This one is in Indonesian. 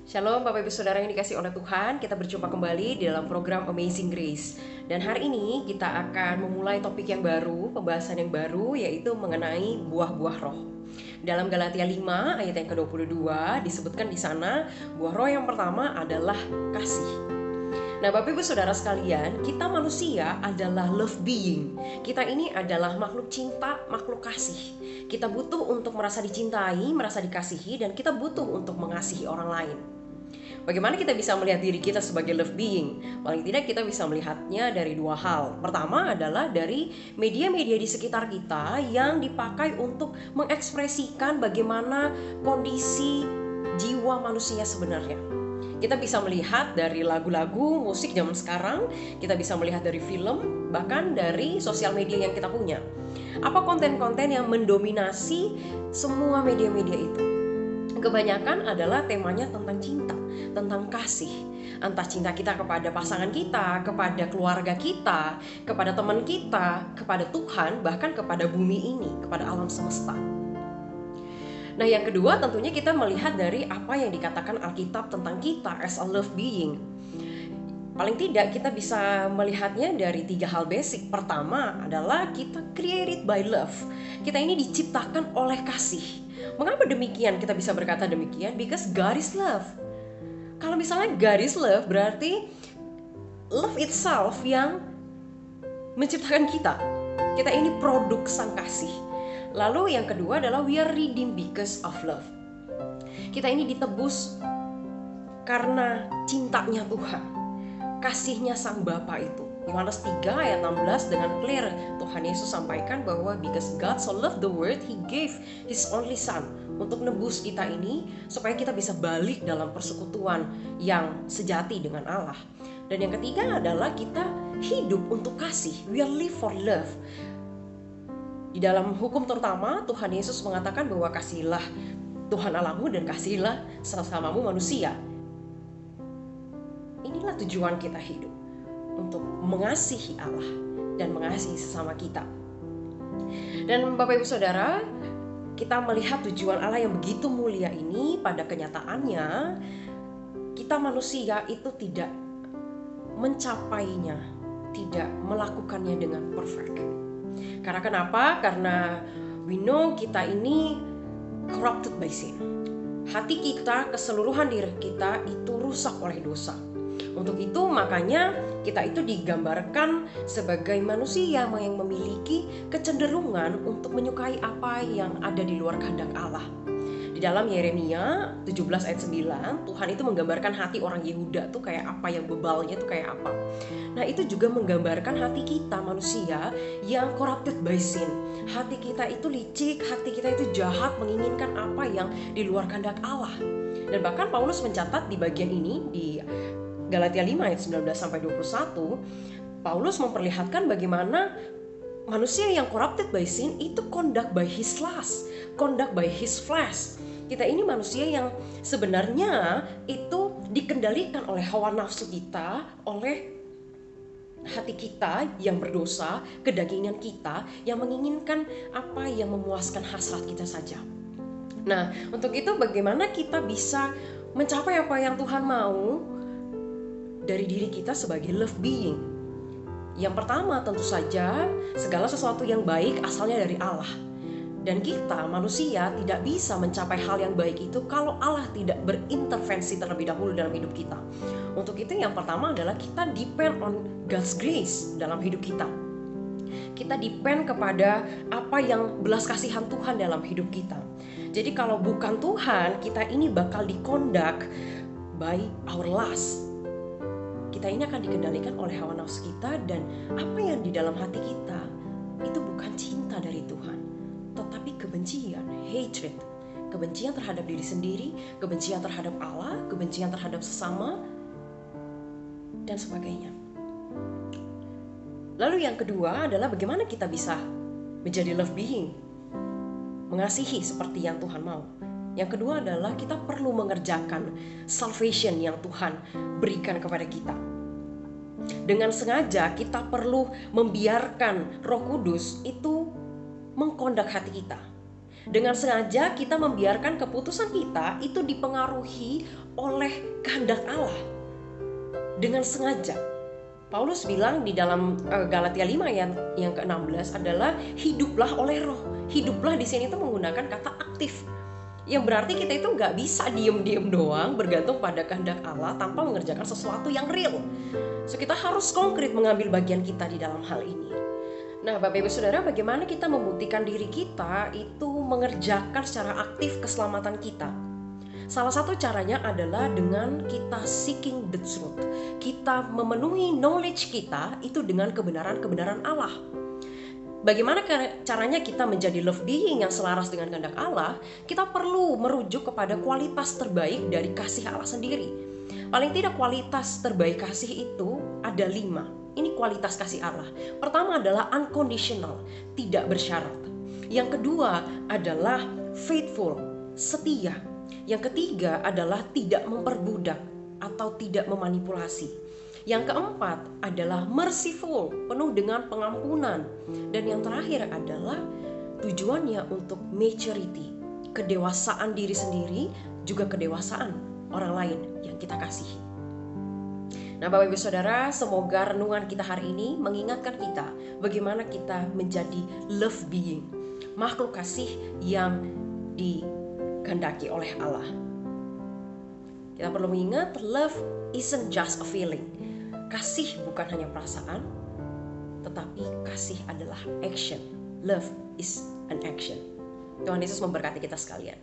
Shalom Bapak Ibu Saudara yang dikasih oleh Tuhan. Kita berjumpa kembali di dalam program Amazing Grace. Dan hari ini kita akan memulai topik yang baru, pembahasan yang baru, yaitu mengenai buah-buah roh. Dalam Galatia 5 ayat yang ke-22 disebutkan di sana, buah roh yang pertama adalah kasih. Nah Bapak Ibu Saudara sekalian, kita manusia adalah love being. Kita ini adalah makhluk cinta, makhluk kasih. Kita butuh untuk merasa dicintai, merasa dikasihi, dan kita butuh untuk mengasihi orang lain. Bagaimana kita bisa melihat diri kita sebagai love being? Paling tidak kita bisa melihatnya dari dua hal. Pertama adalah dari media-media di sekitar kita yang dipakai untuk mengekspresikan bagaimana kondisi jiwa manusia sebenarnya. Kita bisa melihat dari lagu-lagu, musik zaman sekarang, kita bisa melihat dari film, bahkan dari sosial media yang kita punya. Apa konten-konten yang mendominasi semua media-media itu? Kebanyakan adalah temanya tentang cinta, tentang kasih. Entah cinta kita kepada pasangan kita, kepada keluarga kita, kepada teman kita, kepada Tuhan, bahkan kepada bumi ini, kepada alam semesta. Nah yang kedua tentunya kita melihat dari apa yang dikatakan Alkitab tentang kita as a love being. Paling tidak kita bisa melihatnya dari tiga hal basic. Pertama adalah kita created by love. Kita ini diciptakan oleh kasih. Mengapa demikian kita bisa berkata demikian? Because God is love. Kalau misalnya God is love, berarti love itself yang menciptakan kita. Kita ini produk sang kasih. Lalu yang kedua adalah we are redeemed because of love. Kita ini ditebus karena cintanya Tuhan, kasihnya sang Bapa itu. Yohanes 3 ayat 16 dengan clear Tuhan Yesus sampaikan bahwa because God so loved the world, He gave His only Son untuk nebus kita ini supaya kita bisa balik dalam persekutuan yang sejati dengan Allah. Dan yang ketiga adalah kita hidup untuk kasih. We are live for love. Di dalam hukum terutama Tuhan Yesus mengatakan bahwa kasihilah Tuhan Allahmu dan kasihilah sesamamu manusia. Inilah tujuan kita hidup, untuk mengasihi Allah dan mengasihi sesama kita. Dan Bapak Ibu Saudara, kita melihat tujuan Allah yang begitu mulia ini, pada kenyataannya kita manusia itu tidak mencapainya, tidak melakukannya dengan perfect. Karena kenapa? Karena we know kita ini corrupted by sin. Hati kita, keseluruhan diri kita itu rusak oleh dosa. Untuk itu makanya kita itu digambarkan sebagai manusia yang memiliki kecenderungan untuk menyukai apa yang ada di luar kehendak Allah. Di dalam Yeremia 17 ayat 9, Tuhan itu menggambarkan hati orang Yehuda tuh kayak apa, yang bebalnya tuh kayak apa. Nah itu juga menggambarkan hati kita manusia yang corrupted by sin. Hati kita itu licik, hati kita itu jahat, menginginkan apa yang di luar kehendak Allah. Dan bahkan Paulus mencatat di bagian ini di Galatia 5 ayat 19-21, Paulus memperlihatkan bagaimana manusia yang corrupted by sin itu conduct by his lust, conduct by his flesh. Kita ini manusia yang sebenarnya itu dikendalikan oleh hawa nafsu kita, oleh hati kita yang berdosa, kedagingan kita yang menginginkan apa yang memuaskan hasrat kita saja. Nah, untuk itu bagaimana kita bisa mencapai apa yang Tuhan mau dari diri kita sebagai love being? Yang pertama tentu saja segala sesuatu yang baik asalnya dari Allah. Dan kita manusia tidak bisa mencapai hal yang baik itu kalau Allah tidak berintervensi terlebih dahulu dalam hidup kita. Untuk itu yang pertama adalah kita depend on God's grace dalam hidup kita. Kita depend kepada apa yang belas kasihan Tuhan dalam hidup kita. Jadi kalau bukan Tuhan, kita ini bakal dikondak by our lust. Kita ini akan dikendalikan oleh hawa nafsu kita, dan apa yang di dalam hati kita itu bukan cinta dari Tuhan, tetapi kebencian, hatred, kebencian terhadap diri sendiri, kebencian terhadap Allah, kebencian terhadap sesama, dan sebagainya. Lalu yang kedua adalah bagaimana kita bisa menjadi love being, mengasihi seperti yang Tuhan mau. Yang kedua adalah kita perlu mengerjakan salvation yang Tuhan berikan kepada kita. Dengan sengaja kita perlu membiarkan Roh Kudus itu mengkondak hati kita. Dengan sengaja kita membiarkan keputusan kita itu dipengaruhi oleh kehendak Allah. Dengan sengaja. Paulus bilang di dalam Galatia 5 yang ke-16 adalah hiduplah oleh roh. Hiduplah di sini itu menggunakan kata aktif. Yang berarti kita itu nggak bisa diem-diem doang bergantung pada kehendak Allah tanpa mengerjakan sesuatu yang real. So kita harus konkret mengambil bagian kita di dalam hal ini. Nah, Bapak Ibu Saudara, bagaimana kita membuktikan diri kita itu mengerjakan secara aktif keselamatan kita? Salah satu caranya adalah dengan kita seeking the truth. Kita memenuhi knowledge kita itu dengan kebenaran-kebenaran Allah. Bagaimana caranya kita menjadi love being yang selaras dengan kehendak Allah? Kita perlu merujuk kepada kualitas terbaik dari kasih Allah sendiri. Paling tidak kualitas terbaik kasih itu ada 5. Ini kualitas kasih Allah. Pertama adalah unconditional, tidak bersyarat. Yang kedua adalah faithful, setia. Yang ketiga adalah tidak memperbudak atau tidak memanipulasi. Yang keempat adalah merciful, penuh dengan pengampunan. Dan yang terakhir adalah tujuannya untuk maturity, kedewasaan diri sendiri, juga kedewasaan orang lain yang kita kasihi. Nah, Bapak Ibu Saudara, semoga renungan kita hari ini mengingatkan kita bagaimana kita menjadi love being, makhluk kasih yang dikehendaki oleh Allah. Kita perlu mengingat love isn't just a feeling. Kasih bukan hanya perasaan, tetapi kasih adalah action. Love is an action. Tuhan Yesus memberkati kita sekalian.